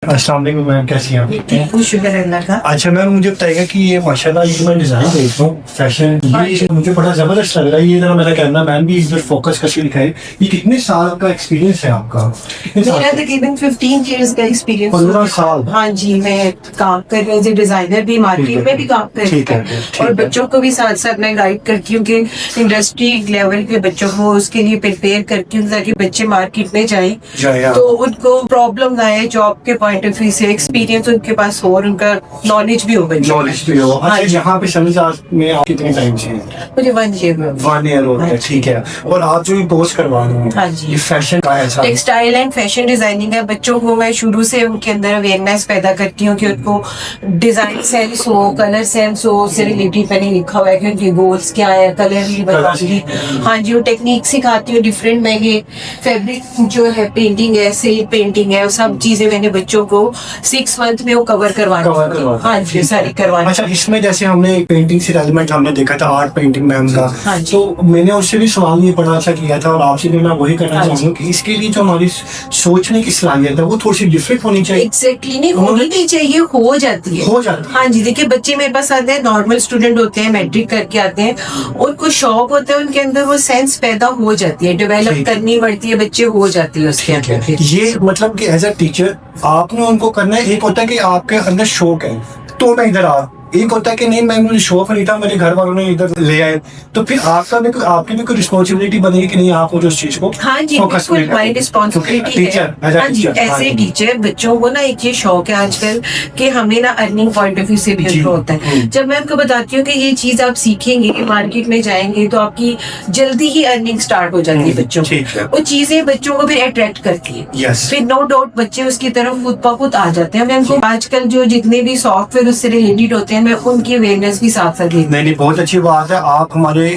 अस्सलाम वालेकुम मैम, कैसी हैं आप? ठीक हूँ, शुक्र अल्लाह का। अच्छा मैम, मुझे बताइएगा कि ये माशाल्लाह ये मैं डिजाइन देखता हूँ फैशन, ये मुझे बड़ा जबरदस्त लग रहा है। ये जरा मेरा कहना मैम भी इस पर फोकस करके दिखाए। ये कितने साल का एक्सपीरियंस है आपका? कितने साल मेरा का? तकरीबन 15 इयर्स का एक्सपीरियंस 15 साल। हाँ जी, मैं काम कर रही हूँ डिजाइनर भी, मार्केट में भी काम कर रही ठीक है, हूँ ठीक और है। बच्चों को भी साथ साथ मैं गाइड करती हूँ कि इंडस्ट्री लेवल पे बच्चों को उसके लिए प्रिपेयर करती हूँ ताकि बच्चे मार्केट में जाएं जाए तो उनको प्रॉब्लम ना आए जॉब के पॉइंट ऑफ व्यू से, एक्सपीरियंस उनके पास हो और उनका नॉलेज भी हो बच्चों को। नॉलेज भी हो। हाँ अच्छा, जी। यहाँ पे शमीज़ाद में आप कितने टाइम से हैं? मुझे 1 ईयर में 1 ईयर हो गया, ठीक है। और आप जो ये कोर्स करवा रहे हैं, हाँ जी। ये फैशन का है सारा? टेक्सटाइल एंड फैशन डिजाइनिंग है। बच्चों को मैं शुरू से उनके अंदर अवेयरनेस पैदा करती हूँ कि उनको डिजाइन सेंस हो, कलर सेंस हो, उससे रिलेटेड मैंने लिखा हुआ है कि उनके गोल्स क्या है, कलर भी बताऊंगी। हाँ जी, वो टेक्निक सिखाती हूँ डिफरेंट। मैं ये फैब्रिक जो है, पेंटिंग है, सिल्क पेंटिंग है, वो सब चीजें मैंने बच्चों को 6 मंथ में वो कवर करवानी होती है। हाँ जी, सारी करवानी। अच्छा, इसमें जैसे हमने पेंटिंग से एलिमेंट हमने देखा था, आर्ट पेंटिंग मैम का, हाँ जी। तो मैंने उससे भी सवाल ये बड़ा अच्छा किया था और आपसे भी मैं वही करना हाँ जी। चाहूंगा कि इसके लिए जो हमारी सोचने की सलाहियत है वो थोड़ी सी डिफरेंट होनी चाहिए। एग्जैक्टली नहीं होनी नहीं चाहिए, हो जाती है। हो जाती है। हाँ जी, देखिए बच्चे मेरे पास आते हैं, नॉर्मल स्टूडेंट होते हैं, मैट्रिक करके आते हैं, उनको शौक होता है, उनके अंदर वो सेंस पैदा हो जाती है, डेवलप ठीक है। करनी पड़ती है, बच्चे हो जाती है उसके ठीक है। अंदर। ये मतलब कि एज अ टीचर आपने उनको करना है। एक होता है कि आपके अंदर शौक है तो मैं इधर आ, एक होता है कि नहीं मैं, मुझे शौक नहीं था, मेरे घर वालों ने इधर ले आए, तो फिर आपका भी आपकी भी कोई रिस्पॉन्सिबिलिटी बनेगी कि नहीं आपको जो उस चीज को हाँ जी, फोकस बिल्कुल हमारी रिस्पॉन्सिबिलिटी है। टीचर एज अ हाँ जी, टीचर। ऐसे टीचर बच्चों को ना एक ये शौक है आजकल कि हमें ना अर्निंग पॉइंट ऑफ व्यू से भी जी। उनको होता है। जब मैं उनको बताती हूँ कि ये चीज आप सीखेंगे, मार्केट में जाएंगे तो आपकी जल्दी ही अर्निंग स्टार्ट हो जाती है बच्चों ठीक है। को। वो चीजें बच्चों को फिर अट्रैक्ट करती है। यस। फिर नो डाउट बच्चे उसकी तरफ खुद ब खुद आ जाते हैं। मैं उनको आजकल जो जितने भी सॉफ्टवेयर उससे रिलेटेड होते हैं, मैं उनकी अवेयरनेस भी साथ साथ देती हूँ। नहीं, बहुत अच्छी बात है। आप हमारे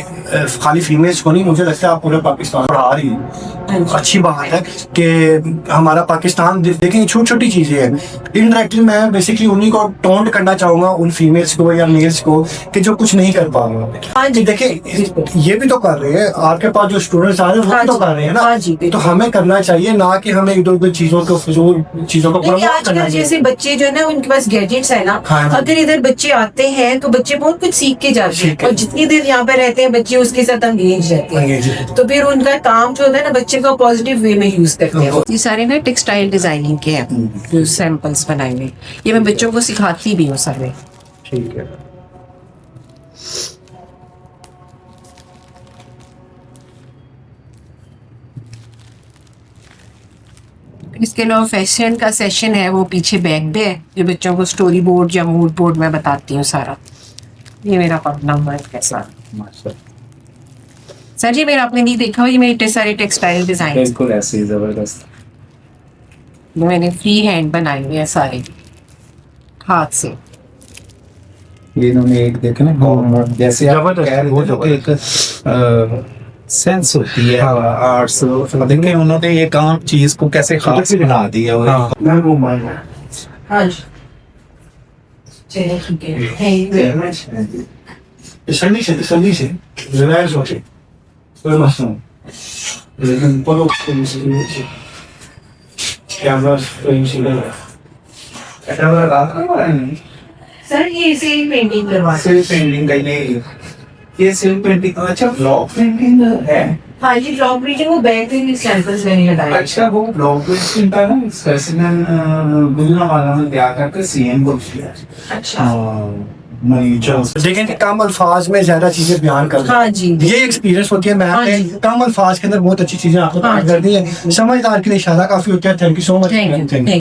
खाली फीमेल्स को नहीं, मुझे लगता है आप पूरे पाकिस्तान पढ़ा रही हैं। अच्छी बात है कि हमारा पाकिस्तान देखें, छोटी छोटी चीजें हैं। इनडायरेक्टली मैं बेसिकली उन्हीं को टोंट करना चाहूंगा, उन फीमेल्स को या मेल्स को, कि जो कुछ नहीं कर पा रहे। हाँ जी, देखिए ये भी तो कर रहे हैं, आपके पास जो स्टूडेंट्स आ रहे हैं वो हाँ भी तो जी, कर रहे हैं ना। हाँ जी, तो हमें करना चाहिए, ना कि हमें इधर उधर चीजों को, फजूल चीजों को नहीं, प्रमोट आजकल करना जैसे चाहिए। बच्चे जो है ना, उनके पास गैजेट्स है ना, हाँ। अगर इधर बच्चे आते हैं तो बच्चे बहुत कुछ सीख के जाते हैं ठीक है। और जितनी देर यहाँ पे रहते हैं बच्चे उसके साथ अंगेज रहते Engage रहते हैं, हैं। तो फिर उनका काम जो होता है ना, बच्चे का पॉजिटिव वे में यूज करते हैं। ये सारे ना टेक्सटाइल डिजाइनिंग के हैं जो सैंपल्स बनाए हुए, ये मैं बच्चों को सिखाती भी हूँ सारे। ठीक है। इसके अलावा फैशन का सेशन है, वो पीछे बैग पे है, जो बच्चों को स्टोरी बोर्ड या मूड बोर्ड में बताती हूँ सारा। ये मेरा पढ़ना हुआ है कैसा सर जी, मेरा आपने नहीं देखा हो, ये मेरे सारे टेक्सटाइल डिजाइन बिल्कुल ऐसे ही जबरदस्त। मैंने फ्री हैंड बनाए हुए हैं सारे, हाथ से। ये इन्होंने एक देखे ना, जैसे आप जबरदस्त, कह रहे बहुत थे ना कि एक सेंस होती है आर्ट्स, देखिए उन्होंने ये काम चीज को कैसे खास बना दिया। हाँ, मैं वो मान रहा हूँ। हाँ जी, चलिए ठीक है, थैंक यू वेरी मच। तसल्ली से रिलैक्स होके कोई मसला नहीं, लेकिन पढ़ो कैमरा फ्रेम से सर ये इसे पेंटिंग करवा सिर्फ पेंटिंग का ये सिर्फ पेंटिंग, अच्छा ब्लॉक पेंटिंग है। हाँ जी, ब्लॉक प्रिंटिंग, वो बैग के सैंपल्स मैंने लगाए। अच्छा, वो ब्लॉक पेंटिंग का ना स्पेसिमेन मिलने वाला ने दिया करके सीएम को किया। अच्छा, देखें कि कम अल्फाज में ज्यादा चीजें बयान कर हाँ जी, ये एक्सपीरियंस होती है। मैं हाँ जी। कम अल्फाज के अंदर बहुत अच्छी चीजें आपको हाँ बयान कर दी है। समझदार के लिए इशारा काफी होता है। Thank you so much. Thank you.